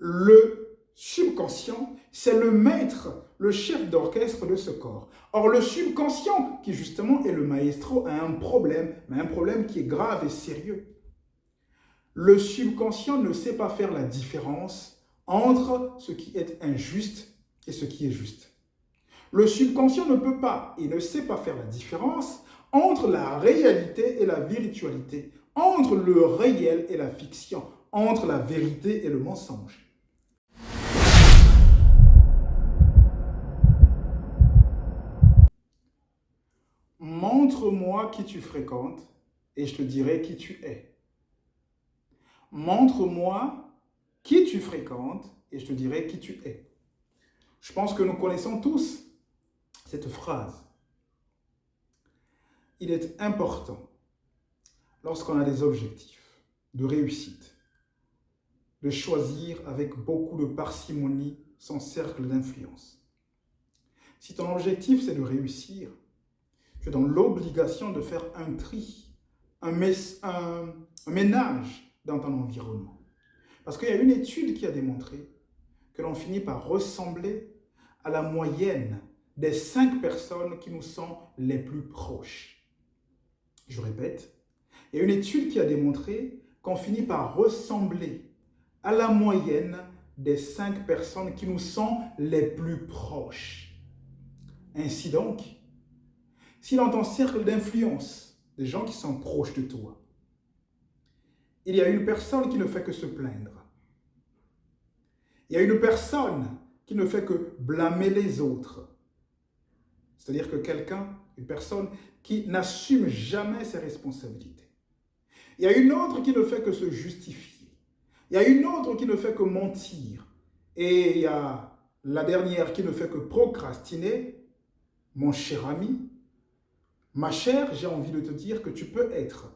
Le subconscient, c'est le maître, le chef d'orchestre de ce corps. Or, le subconscient, qui justement est le maestro, a un problème, mais un problème qui est grave et sérieux. Le subconscient ne sait pas faire la différence entre ce qui est injuste et ce qui est juste. Le subconscient ne peut pas et ne sait pas faire la différence entre la réalité et la virtualité, entre le réel et la fiction, entre la vérité et le mensonge. Montre-moi qui tu fréquentes et je te dirai qui tu es. Montre-moi qui tu fréquentes et je te dirai qui tu es. Je pense que nous connaissons tous cette phrase. Il est important, lorsqu'on a des objectifs de réussite, de choisir avec beaucoup de parcimonie son cercle d'influence. Si ton objectif c'est de réussir, tu es dans l'obligation de faire un tri, un ménage dans ton environnement. Parce qu'il y a une étude qui a démontré que l'on finit par ressembler à la moyenne des 5 personnes qui nous sont les plus proches. Je répète, il y a une étude qui a démontré qu'on finit par ressembler à la moyenne des 5 personnes qui nous sont les plus proches. Ainsi donc, si dans ton cercle d'influence, des gens qui sont proches de toi, il y a une personne qui ne fait que se plaindre, il y a une personne qui ne fait que blâmer les autres, c'est-à-dire que une personne qui n'assume jamais ses responsabilités. Il y a une autre qui ne fait que se justifier. Il y a une autre qui ne fait que mentir. Et il y a la dernière qui ne fait que procrastiner. Mon cher ami, ma chère, j'ai envie de te dire que tu peux être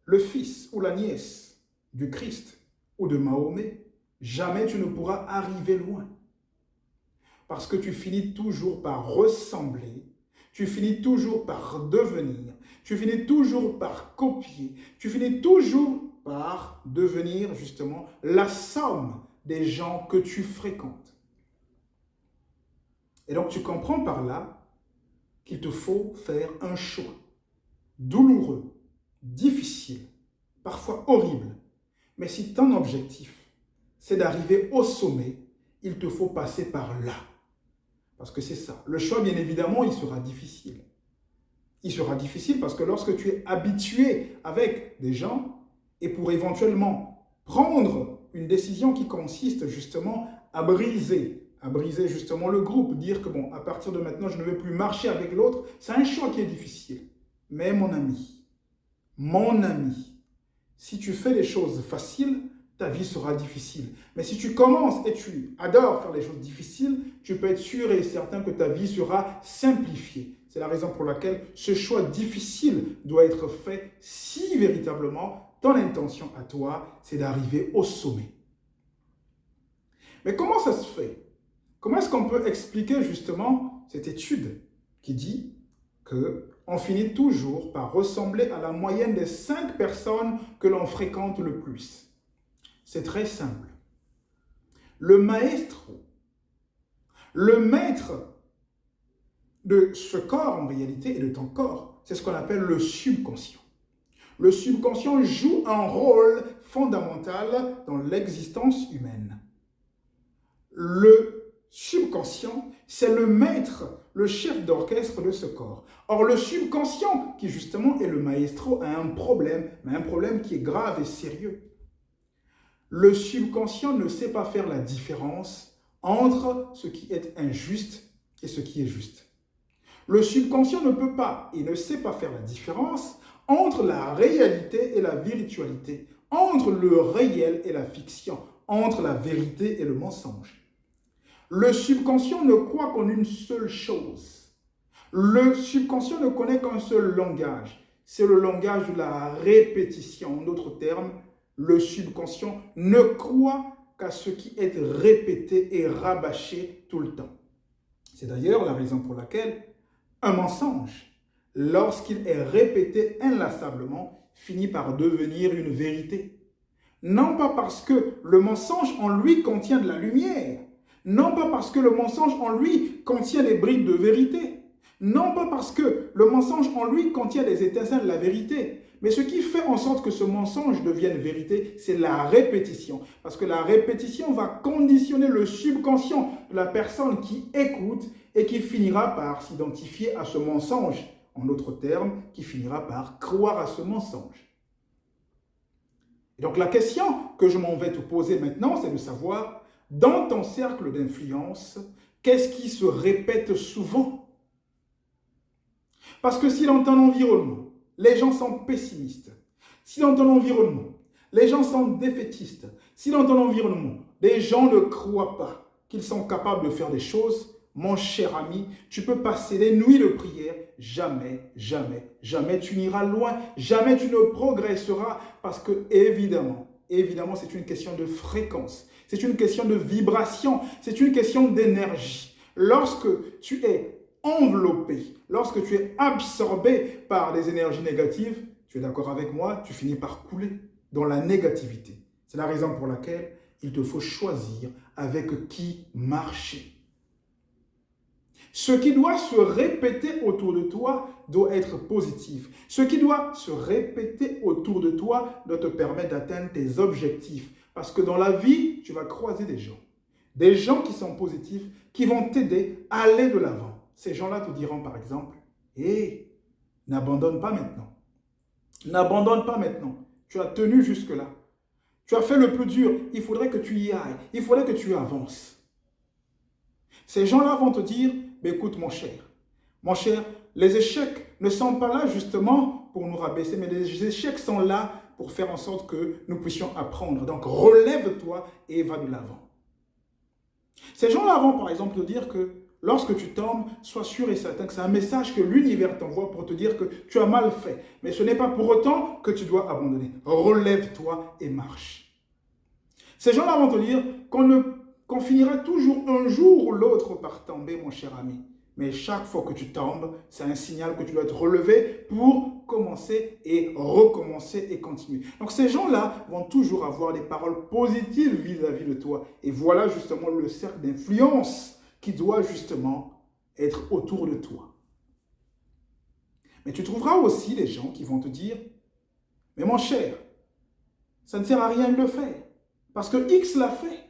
le fils ou la nièce du Christ ou de Mahomet. Jamais tu ne pourras arriver loin. Parce que tu finis toujours par ressembler, tu finis toujours par devenir, tu finis toujours par copier, tu finis toujours par devenir justement la somme des gens que tu fréquentes. Et donc tu comprends par là qu'il te faut faire un choix douloureux, difficile, parfois horrible. Mais si ton objectif, c'est d'arriver au sommet, il te faut passer par là. Parce que c'est ça. Le choix, bien évidemment, il sera difficile. Il sera difficile parce que lorsque tu es habitué avec des gens et pour éventuellement prendre une décision qui consiste justement à briser justement le groupe, dire que bon, à partir de maintenant, je ne vais plus marcher avec l'autre, c'est un choix qui est difficile. Mais mon ami, si tu fais les choses faciles, ta vie sera difficile. Mais si tu commences et tu adores faire les choses difficiles, tu peux être sûr et certain que ta vie sera simplifiée. C'est la raison pour laquelle ce choix difficile doit être fait si véritablement ton intention à toi, c'est d'arriver au sommet. Mais comment ça se fait? Comment est-ce qu'on peut expliquer justement cette étude qui dit qu'on finit toujours par ressembler à la moyenne des 5 personnes que l'on fréquente le plus? C'est très simple. Le maestro, le maître de ce corps en réalité et de ton corps, c'est ce qu'on appelle le subconscient. Le subconscient joue un rôle fondamental dans l'existence humaine. Le subconscient, c'est le maître, le chef d'orchestre de ce corps. Or, le subconscient, qui justement est le maestro, a un problème, mais un problème qui est grave et sérieux. Le subconscient ne sait pas faire la différence entre ce qui est injuste et ce qui est juste. Le subconscient ne peut pas et ne sait pas faire la différence entre la réalité et la virtualité, entre le réel et la fiction, entre la vérité et le mensonge. Le subconscient ne croit qu'en une seule chose. Le subconscient ne connaît qu'un seul langage. C'est le langage de la répétition. En d'autres termes, le subconscient ne croit qu'à ce qui est répété et rabâché tout le temps. C'est d'ailleurs la raison pour laquelle un mensonge, lorsqu'il est répété inlassablement, finit par devenir une vérité. Non pas parce que le mensonge en lui contient de la lumière. Non pas parce que le mensonge en lui contient des bribes de vérité. Non pas parce que le mensonge en lui contient des étincelles de la vérité. Mais ce qui fait en sorte que ce mensonge devienne vérité, c'est la répétition. Parce que la répétition va conditionner le subconscient de la personne qui écoute et qui finira par s'identifier à ce mensonge. En d'autres termes, qui finira par croire à ce mensonge. Et donc la question que je m'en vais te poser maintenant, c'est de savoir, dans ton cercle d'influence, qu'est-ce qui se répète souvent? Parce que si dans ton environnement, les gens sont pessimistes, si dans ton environnement, les gens sont défaitistes, si dans ton environnement, les gens ne croient pas qu'ils sont capables de faire des choses, mon cher ami, tu peux passer des nuits de prière, jamais, jamais, jamais tu n'iras loin, jamais tu ne progresseras parce que évidemment, c'est une question de fréquence, c'est une question de vibration, c'est une question d'énergie. Lorsque tu es enveloppé, lorsque tu es absorbé par des énergies négatives, tu es d'accord avec moi, tu finis par couler dans la négativité. C'est la raison pour laquelle il te faut choisir avec qui marcher. Ce qui doit se répéter autour de toi doit être positif. Ce qui doit se répéter autour de toi doit te permettre d'atteindre tes objectifs. Parce que dans la vie, tu vas croiser des gens. Des gens qui sont positifs, qui vont t'aider à aller de l'avant. Ces gens-là te diront par exemple, « Hé, n'abandonne pas maintenant. N'abandonne pas maintenant. Tu as tenu jusque-là. Tu as fait le plus dur. Il faudrait que tu y ailles. Il faudrait que tu avances. » Ces gens-là vont te dire, mais écoute mon cher, les échecs ne sont pas là justement pour nous rabaisser, mais les échecs sont là pour faire en sorte que nous puissions apprendre. Donc relève-toi et va de l'avant. Ces gens-là vont par exemple te dire que lorsque tu tombes, sois sûr et certain que c'est un message que l'univers t'envoie pour te dire que tu as mal fait. Mais ce n'est pas pour autant que tu dois abandonner. Relève-toi et marche. Ces gens-là vont te dire qu'on finira toujours un jour ou l'autre par tomber, mon cher ami. Mais chaque fois que tu tombes, c'est un signal que tu dois te relever pour commencer et recommencer et continuer. Donc ces gens-là vont toujours avoir des paroles positives vis-à-vis de toi. Et voilà justement le cercle d'influence qui doit justement être autour de toi. Mais tu trouveras aussi des gens qui vont te dire, mais mon cher, ça ne sert à rien de le faire. Parce que X l'a fait.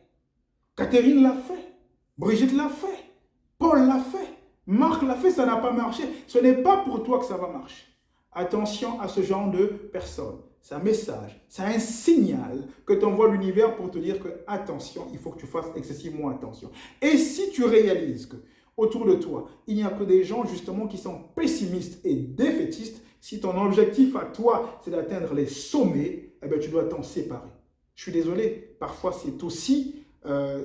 Catherine l'a fait, Brigitte l'a fait, Paul l'a fait, Marc l'a fait, ça n'a pas marché. Ce n'est pas pour toi que ça va marcher. Attention à ce genre de personnes. C'est un message, c'est un signal que t'envoie l'univers pour te dire que, attention, il faut que tu fasses excessivement attention. Et si tu réalises que autour de toi, il n'y a que des gens justement qui sont pessimistes et défaitistes, si ton objectif à toi, c'est d'atteindre les sommets, eh bien, tu dois t'en séparer. Je suis désolé, parfois c'est aussi...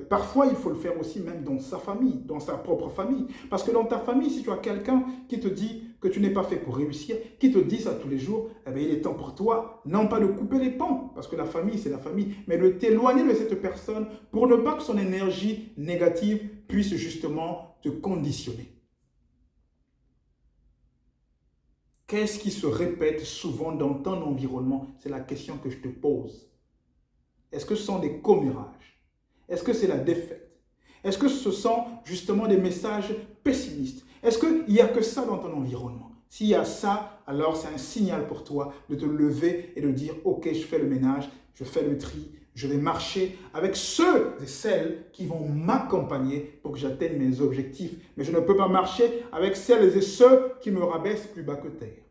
parfois, il faut le faire aussi même dans sa famille, dans sa propre famille. Parce que dans ta famille, si tu as quelqu'un qui te dit que tu n'es pas fait pour réussir, qui te dit ça tous les jours, eh bien, il est temps pour toi, non pas de couper les ponts, parce que la famille, c'est la famille, mais de t'éloigner de cette personne pour ne pas que son énergie négative puisse justement te conditionner. Qu'est-ce qui se répète souvent dans ton environnement? C'est la question que je te pose. Est-ce que ce sont des commérages? Est-ce que c'est la défaite? Est-ce que ce sont justement des messages pessimistes? Est-ce qu'il n'y a que ça dans ton environnement? S'il y a ça, alors c'est un signal pour toi de te lever et de dire « Ok, je fais le ménage, je fais le tri, je vais marcher avec ceux et celles qui vont m'accompagner pour que j'atteigne mes objectifs. Mais je ne peux pas marcher avec celles et ceux qui me rabaissent plus bas que terre. »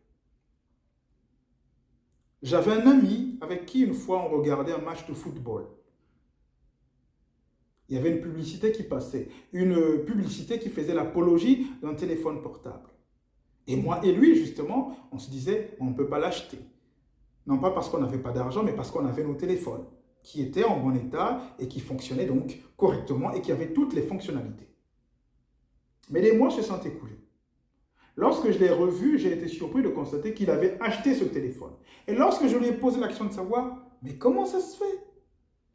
J'avais un ami avec qui une fois on regardait un match de football. Il y avait une publicité qui passait, une publicité qui faisait l'apologie d'un téléphone portable. Et moi et lui, justement, on se disait, on ne peut pas l'acheter. Non pas parce qu'on n'avait pas d'argent, mais parce qu'on avait nos téléphones, qui étaient en bon état et qui fonctionnaient donc correctement et qui avaient toutes les fonctionnalités. Mais les mois se sont écoulés. Lorsque je l'ai revu, j'ai été surpris de constater qu'il avait acheté ce téléphone. Et lorsque je lui ai posé la question de savoir, mais comment ça se fait?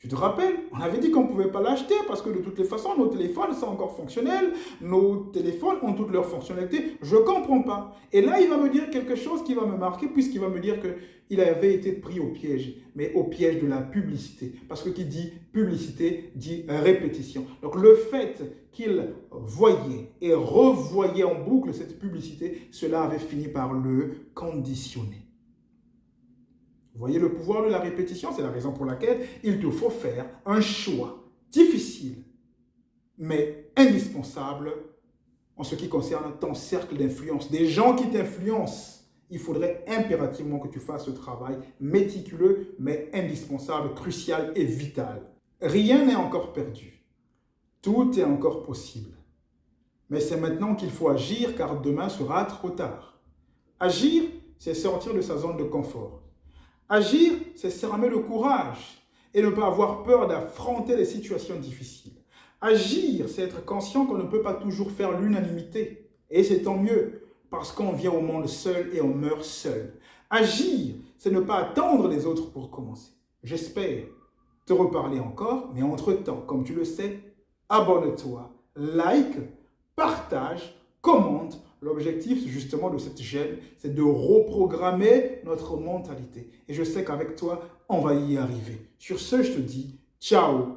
Tu te rappelles, on avait dit qu'on ne pouvait pas l'acheter parce que de toutes les façons, nos téléphones sont encore fonctionnels, nos téléphones ont toutes leurs fonctionnalités. Je ne comprends pas. Et là, il va me dire quelque chose qui va me marquer puisqu'il va me dire qu'il avait été pris au piège, mais au piège de la publicité. Parce que qui dit publicité dit répétition. Donc le fait qu'il voyait et revoyait en boucle cette publicité, cela avait fini par le conditionner. Vous voyez le pouvoir de la répétition, c'est la raison pour laquelle il te faut faire un choix difficile, mais indispensable en ce qui concerne ton cercle d'influence. Des gens qui t'influencent, il faudrait impérativement que tu fasses ce travail méticuleux, mais indispensable, crucial et vital. Rien n'est encore perdu. Tout est encore possible. Mais c'est maintenant qu'il faut agir car demain sera trop tard. Agir, c'est sortir de sa zone de confort. Agir, c'est s'armer le courage et ne pas avoir peur d'affronter les situations difficiles. Agir, c'est être conscient qu'on ne peut pas toujours faire l'unanimité. Et c'est tant mieux, parce qu'on vient au monde seul et on meurt seul. Agir, c'est ne pas attendre les autres pour commencer. J'espère te reparler encore, mais entre-temps, comme tu le sais, abonne-toi, like, partage, commente. L'objectif justement de cette chaîne, c'est de reprogrammer notre mentalité. Et je sais qu'avec toi, on va y arriver. Sur ce, je te dis ciao.